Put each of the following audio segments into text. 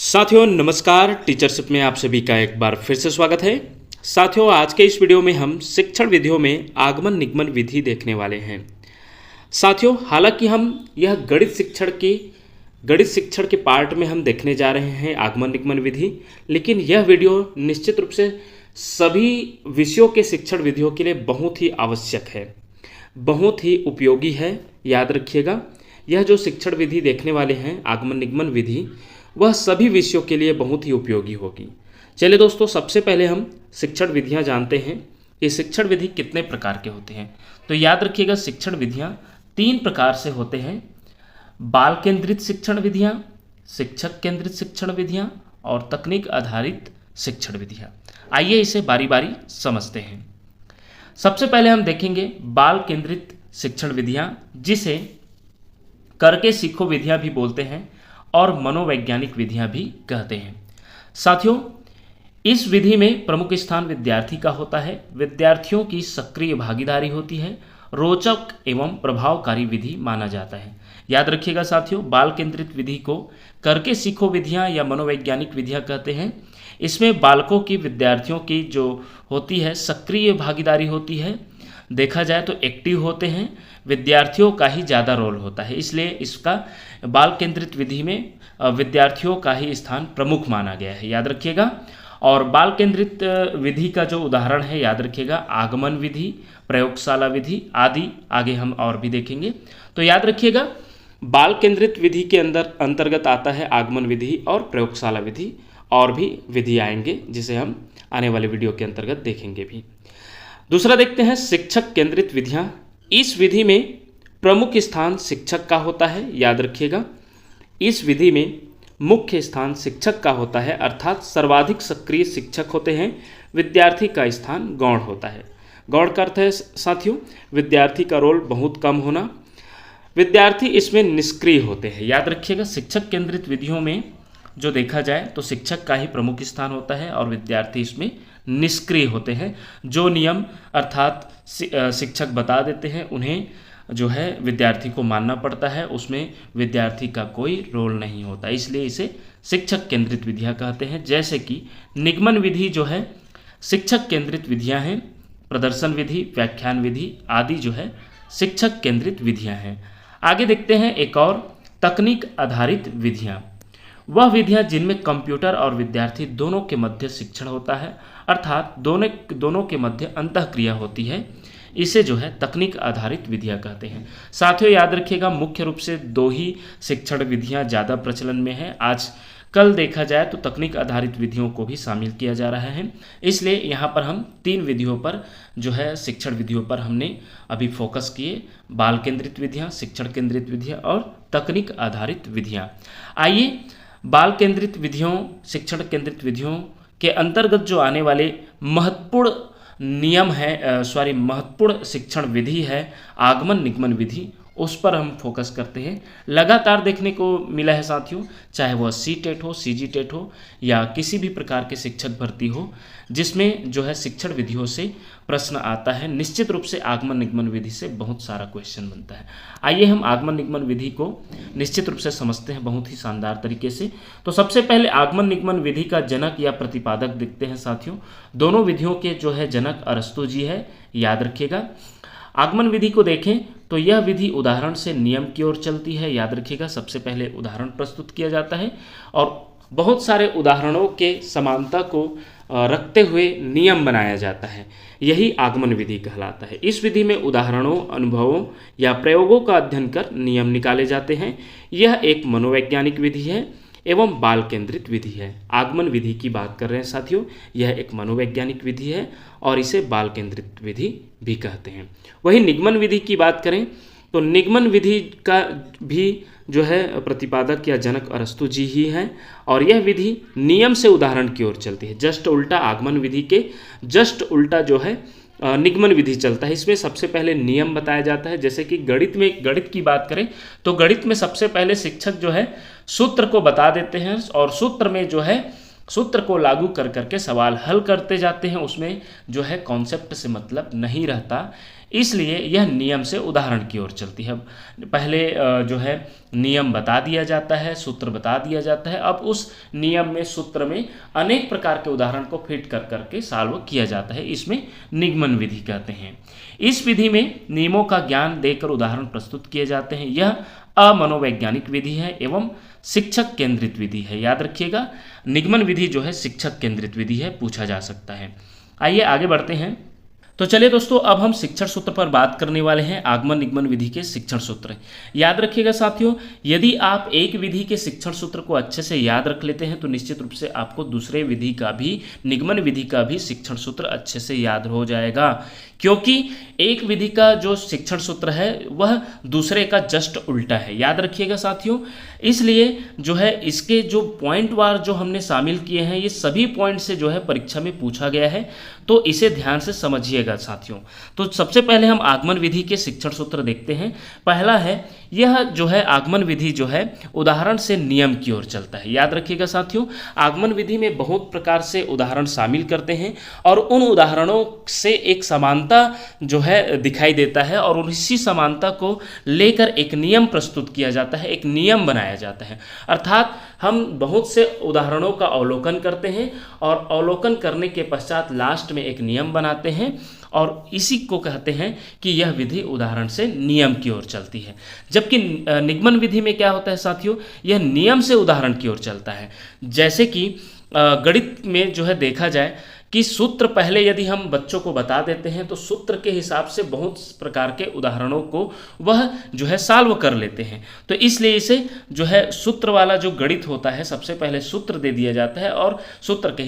साथियों नमस्कार। टीचरशिप में आप सभी का एक बार फिर से स्वागत है। साथियों आज के इस वीडियो में हम शिक्षण विधियों में आगमन निगमन विधि देखने वाले हैं। साथियों हालांकि हम यह गणित शिक्षण के पार्ट में हम देखने जा रहे हैं आगमन निगमन विधि, लेकिन यह वीडियो निश्चित रूप से सभी विषयों के शिक्षण विधियों के लिए बहुत ही आवश्यक है, बहुत ही उपयोगी है। याद रखिएगा यह जो शिक्षण विधि देखने वाले हैं आगमन निगमन विधि, वह सभी विषयों के लिए बहुत ही उपयोगी होगी। चलिए दोस्तों, सबसे पहले हम शिक्षण विधियां जानते हैं। ये शिक्षण विधि कितने प्रकार के होते हैं, तो याद रखिएगा शिक्षण विधियां 3 प्रकार से होते हैं। बाल केंद्रित शिक्षण विधियां, शिक्षक केंद्रित शिक्षण विधियां और तकनीक आधारित शिक्षण विधियां। आइए इसे बारी बारी समझते हैं। सबसे पहले हम देखेंगे बाल केंद्रित शिक्षण विधियां, जिसे करके सीखो विधियां भी बोलते हैं और मनोवैज्ञानिक विधियां भी कहते हैं। साथियों इस विधि में प्रमुख स्थान विद्यार्थी का होता है, विद्यार्थियों की सक्रिय भागीदारी होती है, रोचक एवं प्रभावकारी विधि माना जाता है। याद रखिएगा साथियों, बाल केंद्रित विधि को करके सीखो विधियां या मनोवैज्ञानिक विधियां कहते हैं। इसमें बालकों की, विद्यार्थियों की जो होती है सक्रिय भागीदारी होती है, देखा जाए तो एक्टिव होते हैं, विद्यार्थियों का ही ज़्यादा रोल होता है, इसलिए इसका बाल केंद्रित विधि में विद्यार्थियों का ही स्थान प्रमुख माना गया है। याद रखिएगा। और बाल केंद्रित विधि का जो उदाहरण है याद रखिएगा आगमन विधि, प्रयोगशाला विधि आदि, आगे हम और भी देखेंगे। तो याद रखिएगा बाल केंद्रित विधि के अंतर्गत आता है आगमन विधि और प्रयोगशाला विधि, और भी विधि आएंगे जिसे हम आने वाले वीडियो के अंतर्गत देखेंगे भी। दूसरा देखते हैं शिक्षक केंद्रित विधियां। इस विधि में प्रमुख स्थान शिक्षक का होता है। याद रखिएगा इस विधि में मुख्य स्थान शिक्षक का होता है, अर्थात सर्वाधिक सक्रिय शिक्षक होते हैं, विद्यार्थी का स्थान गौण होता है। गौण का अर्थ है साथियों विद्यार्थी का रोल बहुत कम होना, विद्यार्थी इसमें निष्क्रिय होते हैं। याद रखिएगा शिक्षक केंद्रित विधियों में जो देखा जाए तो शिक्षक का ही प्रमुख स्थान होता है और विद्यार्थी इसमें निष्क्रिय होते हैं। जो नियम अर्थात शिक्षक बता देते हैं उन्हें जो है विद्यार्थी को मानना पड़ता है, उसमें विद्यार्थी का कोई रोल नहीं होता, इसलिए इसे शिक्षक केंद्रित विधियां कहते हैं। जैसे कि निगमन विधि जो है शिक्षक केंद्रित विधियां हैं, प्रदर्शन विधि, व्याख्यान विधि आदि जो है शिक्षक केंद्रित विधियां हैं। आगे देखते हैं एक और तकनीक आधारित विधियां। वह विधियां जिनमें कंप्यूटर और विद्यार्थी दोनों के मध्य शिक्षण होता है, अर्थात दोनों के मध्य अंतःक्रिया होती है, इसे जो है तकनीक आधारित विधियां कहते हैं। साथियों याद रखिएगा मुख्य रूप से 2 ही शिक्षण विधियां ज़्यादा प्रचलन में है। आज कल देखा जाए तो तकनीक आधारित विधियों को भी शामिल किया जा रहा है, इसलिए यहाँ पर हम 3 विधियों पर जो है शिक्षण विधियों पर हमने अभी फोकस किए, बाल केंद्रित विधियाँ, शिक्षण केंद्रित विधियाँ और तकनीक आधारित विधियाँ। आइए बाल केंद्रित विधियों, शिक्षण केंद्रित विधियों के अंतर्गत जो आने वाले महत्वपूर्ण महत्वपूर्ण शिक्षण विधि है आगमन निगमन विधि, उस पर हम फोकस करते हैं। लगातार देखने को मिला है साथियों, चाहे वह सी-टेट हो, सी-जी-टेट हो या किसी भी प्रकार के शिक्षक भर्ती हो, जिसमें जो है शिक्षण विधियों से प्रश्न आता है, निश्चित रूप से आगमन निगमन विधि से बहुत सारा क्वेश्चन बनता है। आइए हम आगमन निगमन विधि को निश्चित रूप से समझते हैं बहुत ही शानदार तरीके से। तो सबसे पहले आगमन निगमन विधि का जनक या प्रतिपादक देखते हैं साथियों। दोनों विधियों के जो है जनक अरस्तु जी है। याद रखिएगा आगमन विधि को देखें तो यह विधि उदाहरण से नियम की ओर चलती है। याद रखिएगा सबसे पहले उदाहरण प्रस्तुत किया जाता है और बहुत सारे उदाहरणों के समानता को रखते हुए नियम बनाया जाता है, यही आगमन विधि कहलाता है। इस विधि में उदाहरणों, अनुभवों या प्रयोगों का अध्ययन कर नियम निकाले जाते हैं। यह एक मनोवैज्ञानिक विधि है एवं बाल केंद्रित विधि है। आगमन विधि की बात कर रहे हैं साथियों, यह एक मनोवैज्ञानिक विधि है और इसे बाल केंद्रित विधि भी कहते हैं। वही निगमन विधि की बात करें तो निगमन विधि का भी जो है प्रतिपादक या जनक अरस्तु जी ही हैं और यह विधि नियम से उदाहरण की ओर चलती है। जस्ट उल्टा आगमन विधि के जस्ट उल्टा जो है निगमन विधि चलता है। इसमें सबसे पहले नियम बताया जाता है, जैसे कि गणित की बात करें तो गणित में सबसे पहले शिक्षक जो है सूत्र को बता देते हैं और सूत्र में जो है सूत्र को लागू कर करके सवाल हल करते जाते हैं, उसमें जो है कॉन्सेप्ट से मतलब नहीं रहता, इसलिए यह नियम से उदाहरण की ओर चलती है। पहले जो है नियम बता दिया जाता है, सूत्र बता दिया जाता है, अब उस नियम में सूत्र में अनेक प्रकार के उदाहरण को फिट कर करके सॉल्व किया जाता है, इसमें निगमन विधि कहते हैं। इस विधि में नियमों का ज्ञान देकर उदाहरण प्रस्तुत किए जाते हैं। यह अमनोवैज्ञानिक विधि है एवं शिक्षक केंद्रित विधि है। याद रखिएगा, निगमन विधि जो है शिक्षक केंद्रित विधि है, पूछा जा सकता है। आइए आगे बढ़ते हैं। तो चलिए दोस्तों, अब हम शिक्षण सूत्र पर बात करने वाले हैं, आगमन निगमन विधि के शिक्षण सूत्र। याद रखिएगा साथियों, यदि आप एक विधि के शिक्षण सूत्र को अच्छे से याद रख लेते हैं तो निश्चित रूप से आपको दूसरे विधि का भी, निगमन विधि का भी शिक्षण सूत्र अच्छे से याद हो जाएगा, क्योंकि एक विधि का जो शिक्षण सूत्र है वह दूसरे का जस्ट उल्टा है। याद रखिएगा साथियों, इसलिए जो है इसके जो पॉइंट वार जो हमने शामिल किए हैं, ये सभी पॉइंट से जो है परीक्षा में पूछा गया है, तो इसे ध्यान से समझिएगा साथियों। तो सबसे पहले हम आगमन विधि के शिक्षण सूत्र देखते हैं। पहला है, यह जो है आगमन विधि जो है उदाहरण से नियम की ओर चलता है। याद रखिएगा साथियों, आगमन विधि में बहुत प्रकार से उदाहरण शामिल करते हैं और उन उदाहरणों से एक समानता जो है दिखाई देता है और उसी समानता को लेकर एक नियम प्रस्तुत किया जाता है, एक नियम बनाया जाता है। अर्थात हम बहुत से उदाहरणों का अवलोकन करते हैं और अवलोकन करने के पश्चात लास्ट में एक नियम बनाते हैं और इसी को कहते हैं कि यह विधि उदाहरण से नियम की ओर चलती है। जबकि निगमन विधि में क्या होता है साथियों, यह नियम से उदाहरण की ओर चलता है। जैसे कि गणित में जो है देखा जाए कि सूत्र पहले यदि हम बच्चों को बता देते हैं तो सूत्र के हिसाब से बहुत प्रकार के उदाहरणों को वह जो है सॉल्व कर लेते हैं। तो इसलिए इसे जो है सूत्र वाला जो गणित होता है, सबसे पहले सूत्र दे दिया जाता है और सूत्र के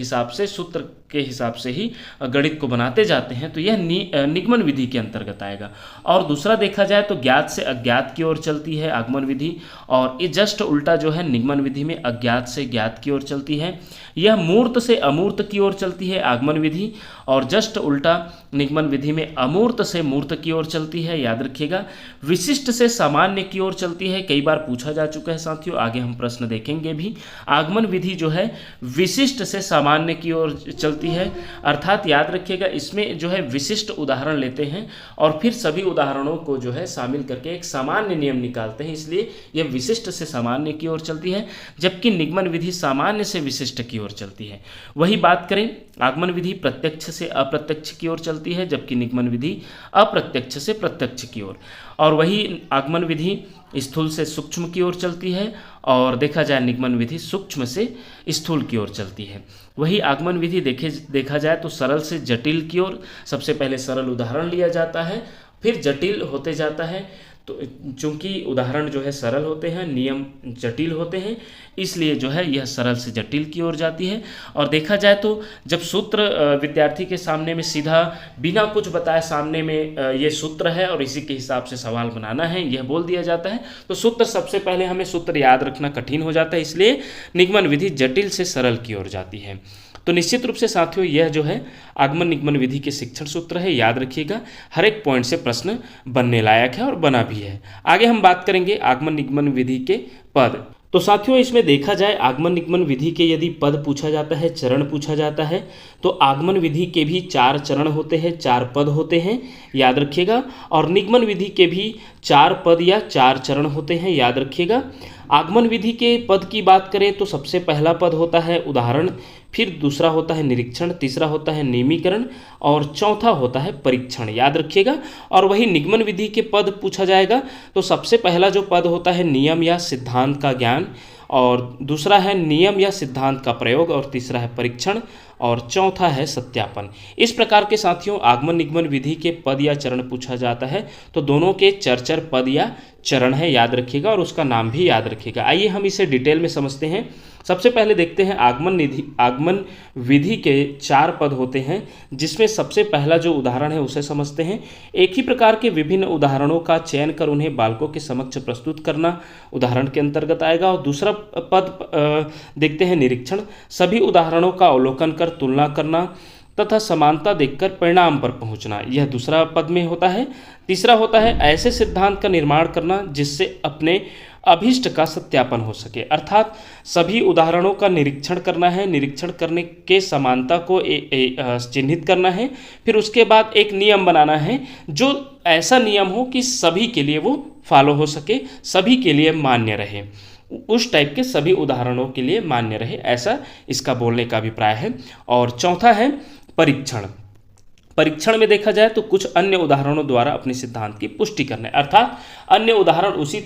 हिसाब से ही गणित को बनाते जाते हैं। तो यह निगमन विधि के अंतर्गत आएगा। और दूसरा देखा जाए तो ज्ञात से अज्ञात की ओर चलती है आगमन विधि, और ये जस्ट उल्टा जो है निगमन विधि में अज्ञात से ज्ञात की ओर चलती है। यह मूर्त से अमूर्त की ओर चलती है आगमन विधि, और जस्ट उल्टा निगमन विधि में अमूर्त से मूर्त की ओर चलती है। याद रखिएगा, विशिष्ट से सामान्य की ओर चलती है, कई बार पूछा जा चुका है साथियों, आगे हम प्रश्न देखेंगे भी। आगमन विधि जो है विशिष्ट से सामान्य की ओर चलती है, अर्थात याद रखिएगा इसमें जो है विशिष्ट उदाहरण लेते हैं और फिर सभी उदाहरणों को जो है शामिल करके एक सामान्य नियम निकालते हैं, इसलिए यह विशिष्ट से सामान्य की ओर चलती है। जबकि निगमन विधि सामान्य से विशिष्ट की ओर चलती है। वही बात करें, आगमन विधि प्रत्यक्ष से अप्रत्यक्ष की ओर चलती है, जबकि निगमन विधि अप्रत्यक्ष से प्रत्यक्ष की ओर। और वही आगमन विधि स्थूल से सूक्ष्म की ओर चलती है और देखा जाए निगमन विधि सूक्ष्म से स्थूल की ओर चलती है। वही आगमन विधि देखा जाए तो सरल से जटिल की ओर, सबसे पहले सरल उदाहरण लिया जाता है, फिर जटिल होते जाता है। तो चूंकि उदाहरण जो है सरल होते हैं, नियम जटिल होते हैं, इसलिए जो है यह सरल से जटिल की ओर जाती है। और देखा जाए तो जब सूत्र विद्यार्थी के सामने में सीधा बिना कुछ बताए सामने में ये सूत्र है और इसी के हिसाब से सवाल बनाना है, यह बोल दिया जाता है, तो सूत्र सबसे पहले हमें सूत्र याद रखना कठिन हो जाता है, इसलिए निगमन विधि जटिल से सरल की ओर जाती है। तो निश्चित रूप से साथियों यह जो है आगमन निगमन विधि के शिक्षण सूत्र है। याद रखिएगा, हर एक पॉइंट से प्रश्न बनने लायक है और बना भी है। आगे हम बात करेंगे आगमन निगमन विधि के पद। तो साथियों इसमें देखा जाए आगमन निगमन विधि के यदि पद पूछा जाता है, चरण पूछा जाता है, तो आगमन विधि के भी 4 चरण होते हैं, 4 पद होते हैं, याद रखिएगा। और निगमन विधि के भी 4 पद या 4 चरण होते हैं, याद रखिएगा। आगमन विधि के पद की बात करें तो सबसे पहला पद होता है उदाहरण, फिर दूसरा होता है निरीक्षण, तीसरा होता है नियमीकरण और चौथा होता है परीक्षण, याद रखिएगा। और वही निगमन विधि के पद पूछा जाएगा तो सबसे पहला जो पद होता है नियम या सिद्धांत का ज्ञान, और दूसरा है नियम या सिद्धांत का प्रयोग, और तीसरा है परीक्षण, और चौथा है सत्यापन। इस प्रकार के साथियों आगमन निगमन विधि के पद या चरण पूछा जाता है तो दोनों के चर पद या चरण है, याद रखिएगा, और उसका नाम भी याद रखिएगा। आइए हम इसे डिटेल में समझते हैं। सबसे पहले देखते हैं आगमन विधि के 4 पद होते हैं, जिसमें सबसे पहला जो उदाहरण है उसे समझते हैं। एक ही प्रकार के विभिन्न उदाहरणों का चयन कर उन्हें बालकों के समक्ष प्रस्तुत करना उदाहरण के अंतर्गत आएगा। और दूसरा पद देखते हैं निरीक्षण, सभी उदाहरणों का अवलोकन कर तुलना करना तथा समानता देखकर परिणाम पर पहुंचना, यह दूसरा पद में होता है। तीसरा होता है ऐसे सिद्धांत का निर्माण करना जिससे अपने अभीष्ट का सत्यापन हो सके। अर्थात सभी उदाहरणों का निरीक्षण करना है, निरीक्षण करने के समानता को चिन्हित करना है, फिर उसके बाद एक नियम बनाना है जो ऐसा नियम हो कि सभी के लिए वो फॉलो हो सके, सभी के लिए मान्य रहे, उस टाइप के सभी उदाहरणों के लिए मान्य रहे, ऐसा इसका बोलने का अभिप्राय है। और चौथा है परीक्षण। परीक्षण में देखा जाए तो कुछ अन्य उदाहरणों द्वारा अपने सिद्धांत की पुष्टि करना है, अर्थात अन्य उदाहरण उसी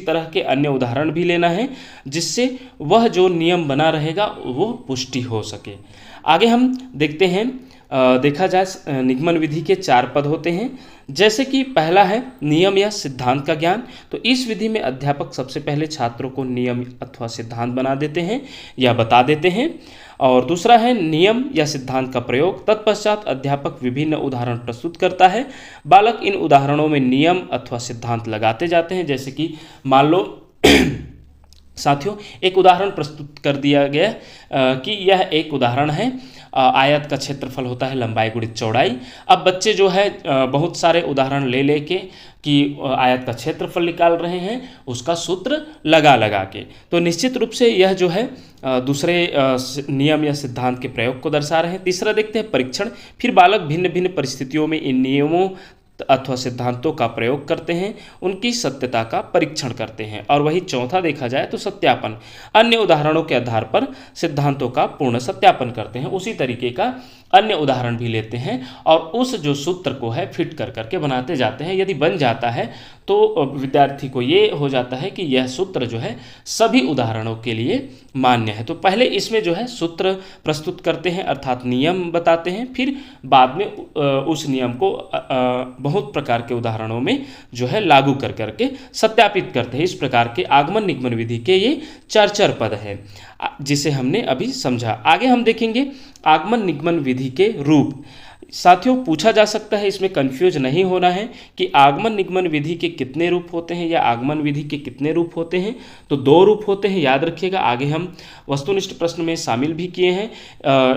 तरह के अन्य उदाहरण भी लेना है जिससे वह जो नियम बना रहेगा वो पुष्टि हो सके। आगे हम देखते हैं, देखा जाए निगमन विधि के 4 पद होते हैं, जैसे कि पहला है नियम या सिद्धांत का ज्ञान। तो इस विधि में अध्यापक सबसे पहले छात्रों को नियम अथवा सिद्धांत बना देते हैं या बता देते हैं। और दूसरा है नियम या सिद्धांत का प्रयोग। तत्पश्चात अध्यापक विभिन्न उदाहरण प्रस्तुत करता है, बालक इन उदाहरणों में नियम अथवा सिद्धांत लगाते जाते हैं। जैसे कि मान लो साथियों एक उदाहरण प्रस्तुत कर दिया गया कि यह एक उदाहरण है, आयत का क्षेत्रफल होता है लंबाई गुणित चौड़ाई। अब बच्चे जो है बहुत सारे उदाहरण ले लेके कि आयत का क्षेत्रफल निकाल रहे हैं, उसका सूत्र लगा के। तो निश्चित रूप से यह जो है दूसरे नियम या सिद्धांत के प्रयोग को दर्शा रहे हैं। तीसरा देखते हैं परीक्षण। फिर बालक भिन्न भिन्न परिस्थितियों में इन नियमों अथवा सिद्धांतों का प्रयोग करते हैं, उनकी सत्यता का परीक्षण करते हैं। और वही चौथा देखा जाए तो सत्यापन। अन्य उदाहरणों के आधार पर सिद्धांतों का पूर्ण सत्यापन करते हैं, उसी तरीके का अन्य उदाहरण भी लेते हैं और उस जो सूत्र को है फिट कर करके बनाते जाते हैं। यदि बन जाता है तो विद्यार्थी को ये हो जाता है कि यह सूत्र जो है सभी उदाहरणों के लिए मान्य है। तो पहले इसमें जो है सूत्र प्रस्तुत करते हैं, अर्थात नियम बताते हैं, फिर बाद में उस नियम को बहुत प्रकार के उदाहरणों में जो है लागू कर करके सत्यापित करते हैं। इस प्रकार के आगमन निगमन विधि के ये 4 पद हैं जिसे हमने अभी समझा। आगे हम देखेंगे आगमन निगमन विधि के रूप। साथियों पूछा जा सकता है, इसमें कंफ्यूज नहीं होना है कि आगमन निगमन विधि के कितने रूप होते हैं या आगमन विधि के कितने रूप होते हैं। तो 2 रूप होते हैं, याद रखिएगा। आगे हम वस्तुनिष्ठ प्रश्न में शामिल भी किए हैं।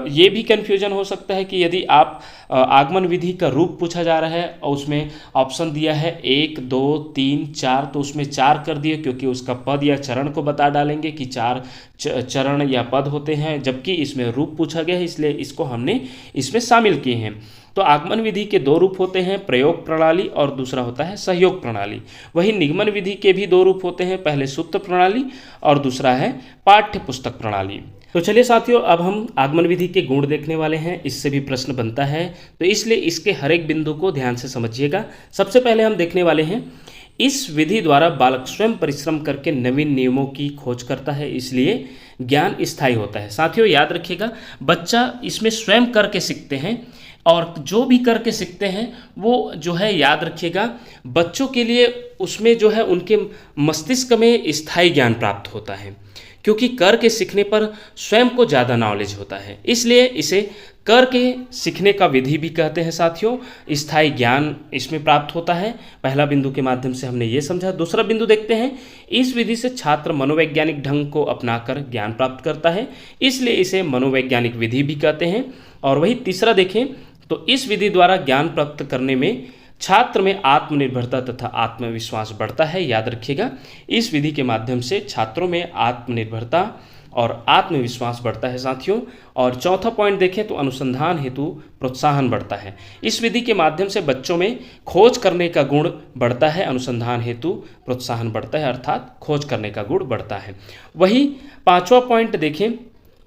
ये भी कंफ्यूजन हो सकता है कि यदि आप आगमन विधि का रूप पूछा जा रहा है और उसमें ऑप्शन दिया है 1, 2, 3, 4, तो उसमें 4 कर दिए क्योंकि उसका पद या चरण को बता डालेंगे कि 4 चरण या पद होते हैं, जबकि इसमें रूप पूछा गया है इसलिए इसको हमने इसमें शामिल किए हैं। तो आगमन विधि के 2 रूप होते हैं, प्रयोग प्रणाली और दूसरा होता है सहयोग प्रणाली। वही निगमन विधि के भी 2 रूप होते हैं, पहले सूत्र प्रणाली और दूसरा है पाठ्य पुस्तक प्रणाली। तो चलिए साथियों अब हम आगमन विधि के गुण देखने वाले हैं, इससे भी प्रश्न बनता है तो इसलिए इसके हर एक बिंदु को ध्यान से समझिएगा। सबसे पहले हम देखने वाले हैं इस विधि द्वारा बालक स्वयं परिश्रम करके नवीन नियमों की खोज करता है, इसलिए ज्ञान स्थायी होता है। साथियों याद रखिएगा बच्चा इसमें स्वयं करके सीखते हैं और जो भी करके सीखते हैं वो जो है याद रखिएगा बच्चों के लिए उसमें जो है उनके मस्तिष्क में स्थायी ज्ञान प्राप्त होता है, क्योंकि कर के सीखने पर स्वयं को ज़्यादा नॉलेज होता है, इसलिए इसे कर के सीखने का विधि भी कहते हैं। साथियों स्थायी ज्ञान इसमें प्राप्त होता है। पहला बिंदु के माध्यम से हमने ये समझा। दूसरा बिंदु देखते हैं, इस विधि से छात्र मनोवैज्ञानिक ढंग को अपनाकर ज्ञान प्राप्त करता है, इसलिए इसे मनोवैज्ञानिक विधि भी कहते हैं। और वही तीसरा देखें तो इस विधि द्वारा ज्ञान प्राप्त करने में छात्र में आत्मनिर्भरता तथा आत्मविश्वास बढ़ता है। याद रखिएगा इस विधि के माध्यम से छात्रों में आत्मनिर्भरता और आत्मविश्वास बढ़ता है साथियों। और चौथा पॉइंट देखें तो अनुसंधान हेतु प्रोत्साहन बढ़ता है। इस विधि के माध्यम से बच्चों में खोज करने का गुण बढ़ता है, अनुसंधान हेतु प्रोत्साहन बढ़ता है, अर्थात खोज करने का गुण बढ़ता है। वही 5वां पॉइंट देखें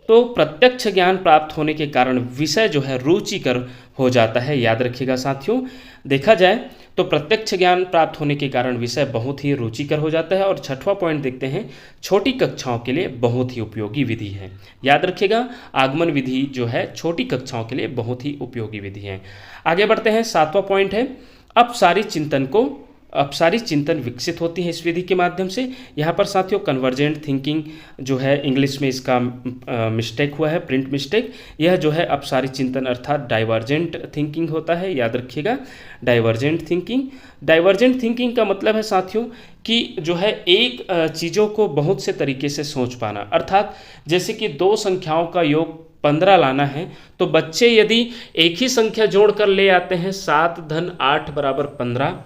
तो प्रत्यक्ष ज्ञान प्राप्त होने के कारण विषय जो है रुचिकर हो जाता है। याद रखिएगा साथियों देखा जाए तो प्रत्यक्ष ज्ञान प्राप्त होने के कारण विषय बहुत ही रुचिकर हो जाता है। और 6वां पॉइंट देखते हैं, छोटी कक्षाओं के लिए बहुत ही उपयोगी विधि है। याद रखिएगा आगमन विधि जो है छोटी कक्षाओं के लिए बहुत ही उपयोगी विधि है। आगे बढ़ते हैं, 7वां पॉइंट है अपसारी चिंतन विकसित होती है इस विधि के माध्यम से। यहाँ पर साथियों कन्वर्जेंट थिंकिंग जो है इंग्लिश में इसका मिस्टेक हुआ है, प्रिंट मिस्टेक। यह जो है अपसारी चिंतन अर्थात डाइवर्जेंट थिंकिंग होता है। याद रखिएगा डाइवर्जेंट थिंकिंग का मतलब है साथियों कि जो है एक चीज़ों को बहुत से तरीके से सोच पाना, अर्थात जैसे कि 2 संख्याओं का योग 15 लाना है तो बच्चे यदि एक ही संख्या जोड़ कर ले आते हैं 7 धन 8 बराबर 15,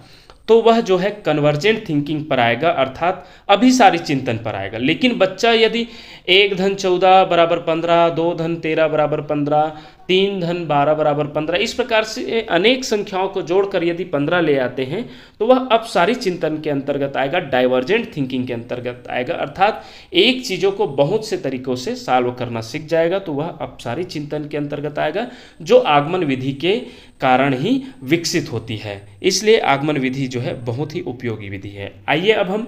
तो वह जो है कन्वर्जेंट थिंकिंग पर आएगा, अर्थात अभिसारी चिंतन पर आएगा। लेकिन बच्चा यदि 1 धन 14 बराबर 15, 2 धन 13 बराबर 15, 3 धन 12 बराबर 15, इस प्रकार से अनेक संख्याओं को जोड़कर यदि 15 ले आते हैं तो वह अपसारी चिंतन के अंतर्गत आएगा, डाइवर्जेंट थिंकिंग के अंतर्गत आएगा। अर्थात एक चीज़ों को बहुत से तरीकों से सॉल्व करना सीख जाएगा तो वह अपसारी चिंतन के अंतर्गत आएगा, जो आगमन विधि के कारण ही विकसित होती है। इसलिए आगमन विधि जो है बहुत ही उपयोगी विधि है। आइए अब हम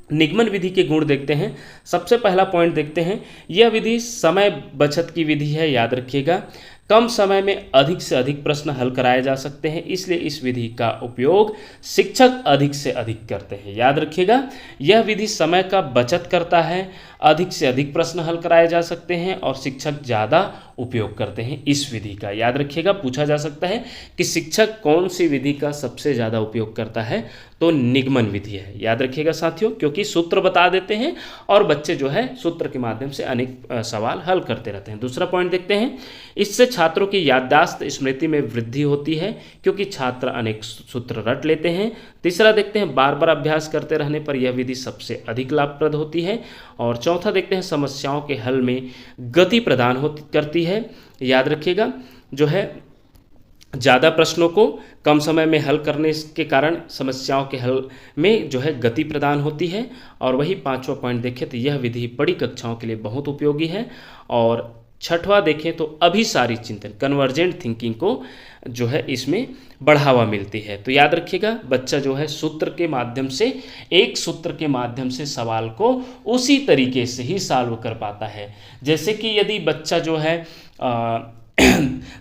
निगमन विधि के गुण देखते हैं। सबसे पहला पॉइंट देखते हैं, यह विधि समय बचत की विधि है, याद रखिएगा। कम समय में अधिक से अधिक प्रश्न हल कराए जा सकते हैं, इसलिए इस विधि का उपयोग शिक्षक अधिक से अधिक करते हैं। याद रखिएगा, यह विधि समय का बचत करता है, अधिक से अधिक प्रश्न हल कराए जा सकते हैं और शिक्षक ज़्यादा उपयोग करते हैं इस विधि का। याद रखिएगा, पूछा जा सकता है कि शिक्षक कौन सी विधि का सबसे ज़्यादा उपयोग करता है, तो निगमन विधि है। याद रखिएगा साथियों, क्योंकि सूत्र बता देते हैं और बच्चे जो है सूत्र के माध्यम से अनेक सवाल हल करते रहते हैं। दूसरा पॉइंट देखते हैं, इससे छात्रों की याददाश्त स्मृति में वृद्धि होती है, क्योंकि छात्र अनेक सूत्र रट लेते हैं। तीसरा देखते हैं, बार बार अभ्यास करते रहने पर यह विधि सबसे अधिक लाभप्रद होती है। और चौथा देखते हैं, समस्याओं के हल में गति प्रदान करती है। याद रखिएगा, जो है ज़्यादा प्रश्नों को कम समय में हल करने के कारण समस्याओं के हल में जो है गति प्रदान होती है। और वही पांचवा पॉइंट देखें तो यह विधि बड़ी कक्षाओं के लिए बहुत उपयोगी है। और छठवां देखें तो अभिसारी चिंतन, कन्वर्जेंट थिंकिंग को जो है इसमें बढ़ावा मिलती है। तो याद रखिएगा, बच्चा जो है सूत्र के माध्यम से, एक सूत्र के माध्यम से सवाल को उसी तरीके से ही सॉल्व कर पाता है। जैसे कि यदि बच्चा जो है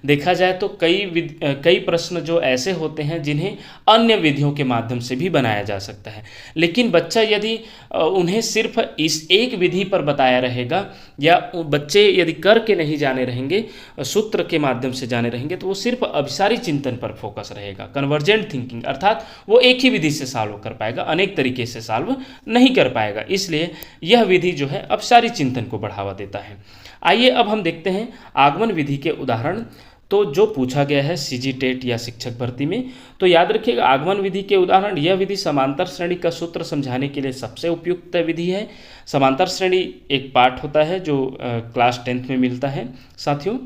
देखा जाए तो कई प्रश्न जो ऐसे होते हैं जिन्हें अन्य विधियों के माध्यम से भी बनाया जा सकता है, लेकिन बच्चा यदि उन्हें सिर्फ इस एक विधि पर बताया रहेगा या बच्चे यदि करके नहीं जाने रहेंगे, सूत्र के माध्यम से जाने रहेंगे, तो वो सिर्फ अभिसारी चिंतन पर फोकस रहेगा, कन्वर्जेंट थिंकिंग, अर्थात वो एक ही विधि से सॉल्व कर पाएगा, अनेक तरीके से सॉल्व नहीं कर पाएगा। इसलिए यह विधि जो है अभिसारी चिंतन को बढ़ावा देता है। आइए अब हम देखते हैं आगमन विधि के उदाहरण। तो जो पूछा गया है सीजी टेट या शिक्षक भर्ती में, तो याद रखिएगा आगमन विधि के उदाहरण, यह विधि समांतर श्रेणी का सूत्र समझाने के लिए सबसे उपयुक्त विधि है। समांतर श्रेणी एक पाठ होता है जो क्लास 10th में मिलता है साथियों,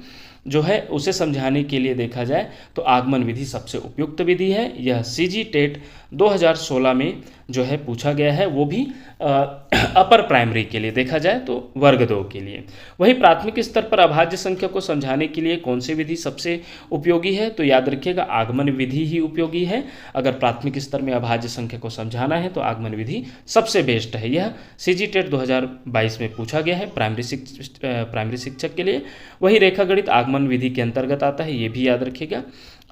जो है उसे समझाने के लिए देखा जाए तो आगमन विधि सबसे उपयुक्त विधि है। यह सीजी टेट 2016 में जो है पूछा गया है, वो भी अपर प्राइमरी के लिए देखा जाए तो वर्ग 2 के लिए। वही प्राथमिक स्तर पर अभाज्य संख्या को समझाने के लिए कौन सी विधि सबसे उपयोगी है, तो याद रखिएगा आगमन विधि ही उपयोगी है। अगर प्राथमिक स्तर में अभाज्य संख्या को समझाना है तो आगमन विधि सबसे बेस्ट है। यह सीजी टेट 2022 में पूछा गया है प्राइमरी शिक्षक के लिए। वही रेखागणित आगमन विधि के अंतर्गत आता है, ये भी याद रखिएगा।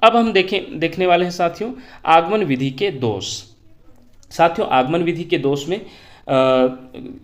अब हम देखने वाले हैं साथियों आगमन विधि के दोष। साथियों आगमन विधि के दोष में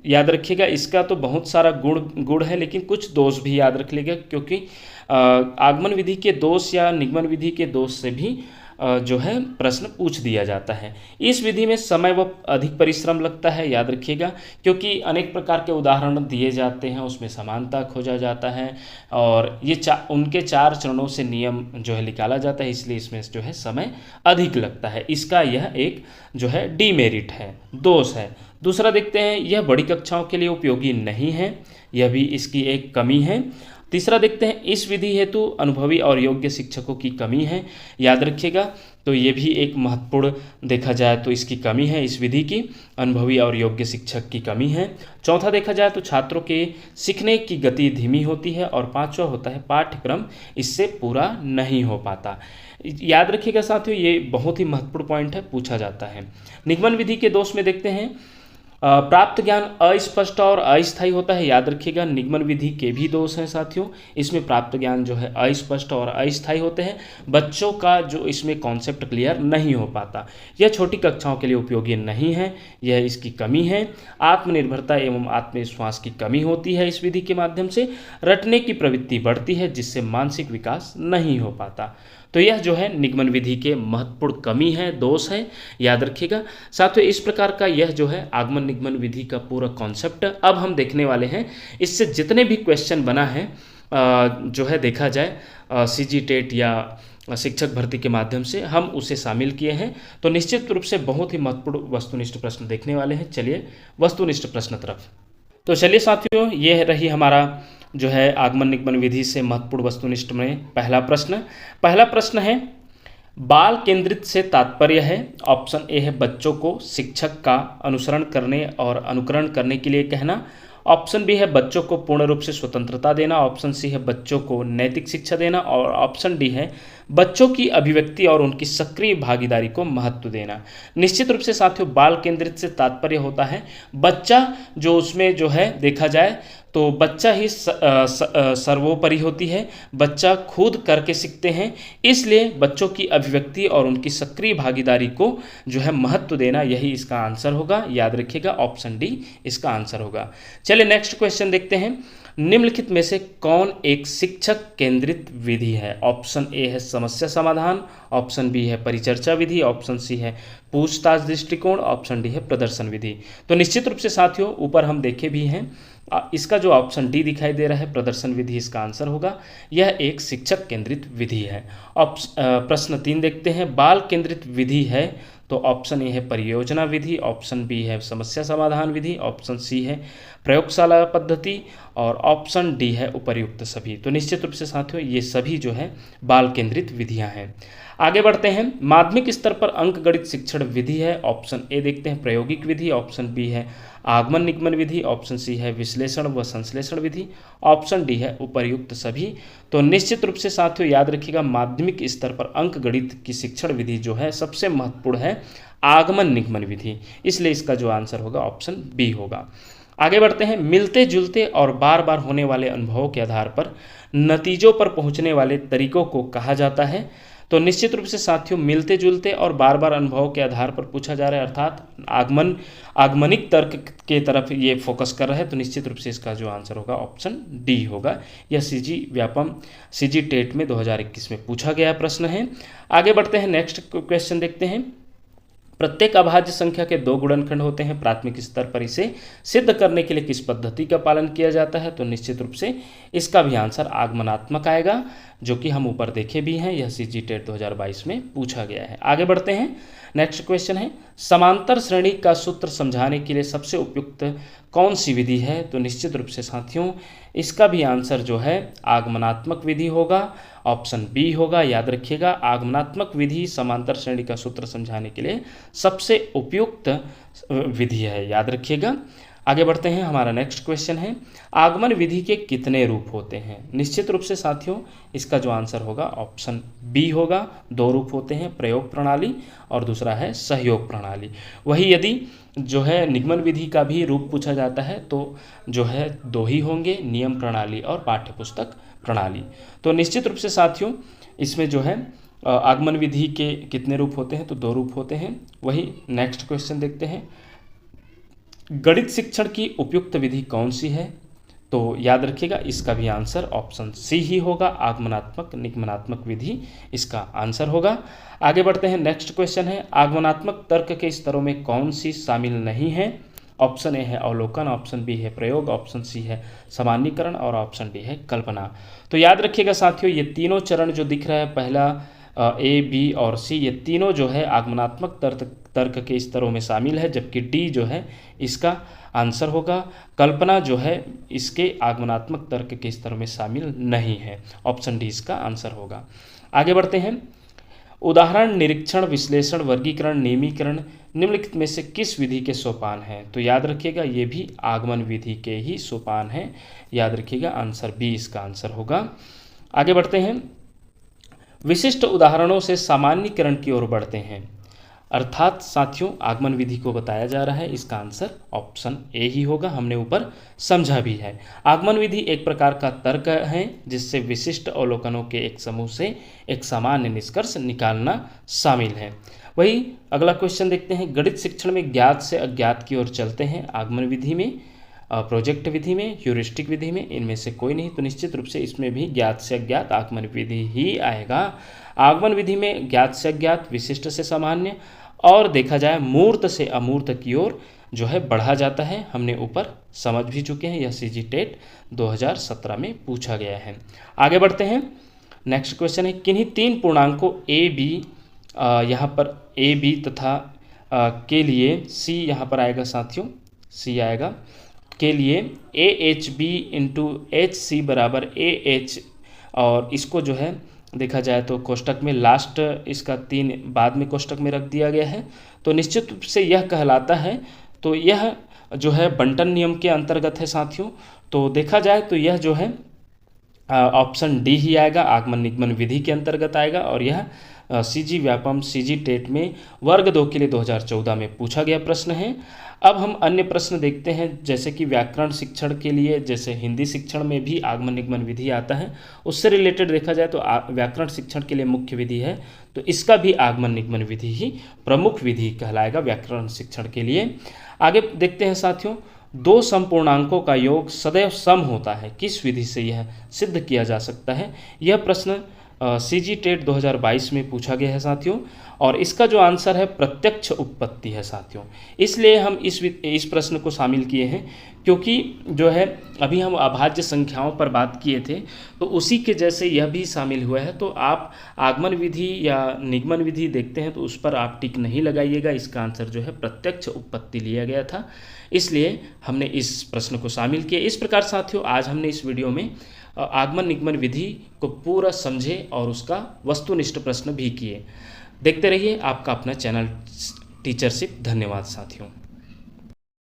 याद रखिएगा, इसका तो बहुत सारा गुण है, लेकिन कुछ दोष भी याद रख लीजिएगा, क्योंकि आगमन विधि के दोष या निगमन विधि के दोष से भी जो है प्रश्न पूछ दिया जाता है। इस विधि में समय व अधिक परिश्रम लगता है, याद रखिएगा, क्योंकि अनेक प्रकार के उदाहरण दिए जाते हैं, उसमें समानता खोजा जाता है और ये उनके 4 चरणों से नियम जो है निकाला जाता है, इसलिए इसमें जो है समय अधिक लगता है। इसका यह एक जो है डीमेरिट है, दोष है। दूसरा देखते हैं, यह बड़ी कक्षाओं के लिए उपयोगी नहीं है, यह भी इसकी एक कमी है। तीसरा देखते हैं, इस विधि हेतु अनुभवी और योग्य शिक्षकों की कमी है, याद रखिएगा, तो ये भी एक महत्वपूर्ण देखा जाए तो इसकी कमी है, इस विधि की अनुभवी और योग्य शिक्षक की कमी है। चौथा देखा जाए तो छात्रों के सीखने की गति धीमी होती है। और पांचवा होता है पाठ्यक्रम इससे पूरा नहीं हो पाता। याद रखिएगा साथियों, ये बहुत ही महत्वपूर्ण पॉइंट है, पूछा जाता है। निगमन विधि के दोष में देखते हैं, प्राप्त ज्ञान अस्पष्ट और अस्थायी होता है, याद रखिएगा निगमन विधि के भी दोष हैं साथियों, इसमें प्राप्त ज्ञान जो है अस्पष्ट और अस्थायी होते हैं, बच्चों का जो इसमें कॉन्सेप्ट क्लियर नहीं हो पाता। यह छोटी कक्षाओं के लिए उपयोगी नहीं है, यह इसकी कमी है। आत्मनिर्भरता एवं आत्मविश्वास की कमी होती है, इस विधि के माध्यम से रटने की प्रवृत्ति बढ़ती है, जिससे मानसिक विकास नहीं हो पाता। तो यह जो है निगमन विधि के महत्वपूर्ण कमी है, दोष है, याद रखिएगा साथियों। इस प्रकार का यह जो है आगमन निगमन विधि का पूरा कॉन्सेप्ट अब हम देखने वाले हैं। इससे जितने भी क्वेश्चन बना है जो है देखा जाए सीजी टेट या शिक्षक भर्ती के माध्यम से हम उसे शामिल किए हैं। तो निश्चित रूप से बहुत ही महत्वपूर्ण वस्तुनिष्ठ प्रश्न देखने वाले हैं। चलिए वस्तुनिष्ठ प्रश्न तरफ। तो चलिए साथियों, ये रही हमारा जो है आगमन निगमन विधि से महत्वपूर्ण वस्तुनिष्ठ में पहला प्रश्न है बाल केंद्रित से तात्पर्य है। ऑप्शन ए है बच्चों को शिक्षक का अनुसरण करने और अनुकरण करने के लिए कहना। ऑप्शन बी है बच्चों को पूर्ण रूप से स्वतंत्रता देना। ऑप्शन सी है बच्चों को नैतिक शिक्षा देना। और ऑप्शन डी है बच्चों की अभिव्यक्ति और उनकी सक्रिय भागीदारी को महत्व देना। निश्चित रूप से साथियों बाल केंद्रित से तात्पर्य होता है बच्चा, जो उसमें जो है देखा जाए तो बच्चा ही सर्वोपरि होती है। बच्चा खुद करके सीखते हैं, इसलिए बच्चों की अभिव्यक्ति और उनकी सक्रिय भागीदारी को जो है महत्व देना, यही इसका आंसर होगा। याद रखिएगा ऑप्शन डी इसका आंसर होगा। चलिए नेक्स्ट क्वेश्चन देखते हैं। निम्नलिखित में से कौन एक शिक्षक केंद्रित विधि है? ऑप्शन ए है समस्या समाधान। ऑप्शन बी है परिचर्चा विधि। ऑप्शन सी है पूछताछ दृष्टिकोण। ऑप्शन डी है प्रदर्शन विधि। तो निश्चित रूप से साथियों ऊपर हम देखे भी हैं, इसका जो ऑप्शन डी दिखाई दे रहा है प्रदर्शन विधि इसका आंसर होगा। यह एक शिक्षक केंद्रित विधि है। प्रश्न 3 देखते हैं। बाल केंद्रित विधि है तो ऑप्शन ए है परियोजना विधि। ऑप्शन बी है समस्या समाधान विधि। ऑप्शन सी है प्रयोगशाला पद्धति। और ऑप्शन डी है उपर्युक्त सभी। तो निश्चित रूप से साथियों ये सभी जो है बाल केंद्रित विधियां हैं। आगे बढ़ते हैं। माध्यमिक स्तर पर अंकगणित शिक्षण विधि है। ऑप्शन ए देखते हैं प्रायोगिक विधि। ऑप्शन बी है आगमन निगमन विधि। ऑप्शन सी है विश्लेषण व संश्लेषण विधि। ऑप्शन डी है उपर्युक्त सभी। तो निश्चित रूप से साथियों याद रखिएगा माध्यमिक स्तर पर अंकगणित की शिक्षण विधि जो है सबसे महत्वपूर्ण है आगमन निगमन विधि, इसलिए इसका जो आंसर होगा ऑप्शन बी होगा। आगे बढ़ते हैं। मिलते जुलते और बार बार होने वाले अनुभवों के आधार पर नतीजों पर पहुंचने वाले तरीकों को कहा जाता है। तो निश्चित रूप से साथियों मिलते जुलते और बार बार अनुभवों के आधार पर पूछा जा रहा है, अर्थात आगमनिक तर्क के तरफ ये फोकस कर रहा है। तो निश्चित रूप से इसका जो आंसर होगा ऑप्शन डी होगा। यह सीजी टेट में 2021 में पूछा गया प्रश्न है। आगे बढ़ते हैं। नेक्स्ट क्वेश्चन देखते हैं। प्रत्येक अभाज्य संख्या के 2 गुणनखंड होते हैं। प्राथमिक स्तर पर इसे सिद्ध करने के लिए किस पद्धति का पालन किया जाता है? तो निश्चित रूप से इसका भी आंसर आगमनात्मक आएगा, जो कि हम ऊपर देखे भी हैं। यह सीजी टेट 2022 में पूछा गया है। आगे बढ़ते हैं। नेक्स्ट क्वेश्चन है समांतर श्रेणी का सूत्र समझाने के लिए सबसे उपयुक्त कौन सी विधि है? तो निश्चित रूप से साथियों इसका भी आंसर जो है आगमनात्मक विधि होगा। ऑप्शन बी होगा। याद रखिएगा आगमनात्मक विधि समांतर श्रेणी का सूत्र समझाने के लिए सबसे उपयुक्त विधि है, याद रखिएगा। आगे बढ़ते हैं। हमारा नेक्स्ट क्वेश्चन है आगमन विधि के कितने रूप होते हैं? निश्चित रूप से साथियों इसका जो आंसर होगा ऑप्शन बी होगा। 2 रूप होते हैं, प्रयोग प्रणाली और दूसरा है सहयोग प्रणाली। वही यदि जो है निगमन विधि का भी रूप पूछा जाता है तो जो है 2 ही होंगे, नियम प्रणाली और पाठ्यपुस्तक प्रणाली। तो निश्चित रूप से साथियों इसमें जो है आगमन विधि के कितने रूप होते हैं? तो 2 रूप होते हैं। वही नेक्स्ट क्वेश्चन देखते हैं। गणित शिक्षण की उपयुक्त विधि कौन सी है? तो याद रखिएगा इसका भी आंसर ऑप्शन सी ही होगा। आगमनात्मक निगमनात्मक विधि इसका आंसर होगा। आगे बढ़ते हैं। नेक्स्ट क्वेश्चन है आगमनात्मक तर्क के स्तरों में कौन सी शामिल नहीं है? ऑप्शन ए है अवलोकन। ऑप्शन बी है प्रयोग। ऑप्शन सी है सामान्यीकरण और ऑप्शन डी है कल्पना। तो याद रखिएगा साथियों ये तीनों चरण जो दिख रहा है, पहला ए, बी और सी, ये तीनों जो है आगमनात्मक तर्क के स्तरों में शामिल है, जबकि डी जो है इसका आंसर होगा। कल्पना जो है इसके आगमनात्मक तर्क के स्तरों में शामिल नहीं है। ऑप्शन डी इसका आंसर होगा। आगे बढ़ते हैं। उदाहरण निरीक्षण विश्लेषण वर्गीकरण नियमीकरण निम्नलिखित में से किस विधि के सोपान हैं? तो याद रखिएगा ये भी आगमन विधि के ही सोपान हैं। याद रखिएगा आंसर बी इसका आंसर होगा। आगे बढ़ते हैं। विशिष्ट उदाहरणों से सामान्यीकरण की ओर बढ़ते हैं, अर्थात साथियों आगमन विधि को बताया जा रहा है। इसका आंसर ऑप्शन ए ही होगा, हमने ऊपर समझा भी है। आगमन विधि एक प्रकार का तर्क है जिससे विशिष्ट अवलोकनों के एक समूह से एक सामान्य निष्कर्ष निकालना शामिल है। वही अगला क्वेश्चन देखते हैं। गणित शिक्षण में ज्ञात से अज्ञात की ओर चलते हैं। आगमन विधि में, प्रोजेक्ट विधि में, ह्यूरिस्टिक विधि में, इनमें से कोई नहीं। तो निश्चित रूप से इसमें भी ज्ञात से अज्ञात आगमन विधि ही आएगा। आगमन विधि में ज्ञात से अज्ञात, विशिष्ट से सामान्य और देखा जाए मूर्त से अमूर्त की ओर जो है बढ़ा जाता है। हमने ऊपर समझ भी चुके हैं, यह सीजी टेट 2017 में पूछा गया है। आगे बढ़ते हैं। नेक्स्ट क्वेश्चन है किन्हीं तीन पूर्णांकों ए बी, यहाँ पर ए बी तथा के लिए सी यहाँ पर आएगा साथियों, सी आएगा, के लिए A H B into H C बराबर ए एच, और इसको जो है देखा जाए तो कोष्टक में लास्ट इसका 3 बाद में कोष्टक में रख दिया गया है, तो निश्चित रूप से यह कहलाता है, तो यह जो है बंटन नियम के अंतर्गत है साथियों। तो देखा जाए तो यह जो है ऑप्शन डी ही आएगा, आगमन निगमन विधि के अंतर्गत आएगा, और यह सीजी व्यापम सीजी टेट में वर्ग 2 के लिए 2014 में पूछा गया प्रश्न है। अब हम अन्य प्रश्न देखते हैं, जैसे कि व्याकरण शिक्षण के लिए, जैसे हिंदी शिक्षण में भी आगमन निगमन विधि आता है, उससे रिलेटेड देखा जाए तो व्याकरण शिक्षण के लिए मुख्य विधि है, तो इसका भी आगमन निगमन विधि ही प्रमुख विधि कहलाएगा व्याकरण शिक्षण के लिए। आगे देखते हैं साथियों, दो समपूर्णांकों का योग सदैव सम होता है, किस विधि से यह सिद्ध किया जा सकता है? यह प्रश्न सीजी टेट 2022 में पूछा गया है साथियों, और इसका जो आंसर है प्रत्यक्ष उत्पत्ति है साथियों। इसलिए हम इस प्रश्न को शामिल किए हैं, क्योंकि जो है अभी हम अभाज्य संख्याओं पर बात किए थे, तो उसी के जैसे यह भी शामिल हुआ है। तो आप आगमन विधि या निगमन विधि देखते हैं तो उस पर आप टिक नहीं लगाइएगा, इसका आंसर जो है प्रत्यक्ष उत्पत्ति लिया गया था, इसलिए हमने इस प्रश्न को शामिल किया। इस प्रकार साथियों आज हमने इस वीडियो में आगमन निगमन विधि को पूरा समझे और उसका वस्तुनिष्ठ प्रश्न भी किए। देखते रहिए आपका अपना चैनल टीचरशिप। धन्यवाद साथियों।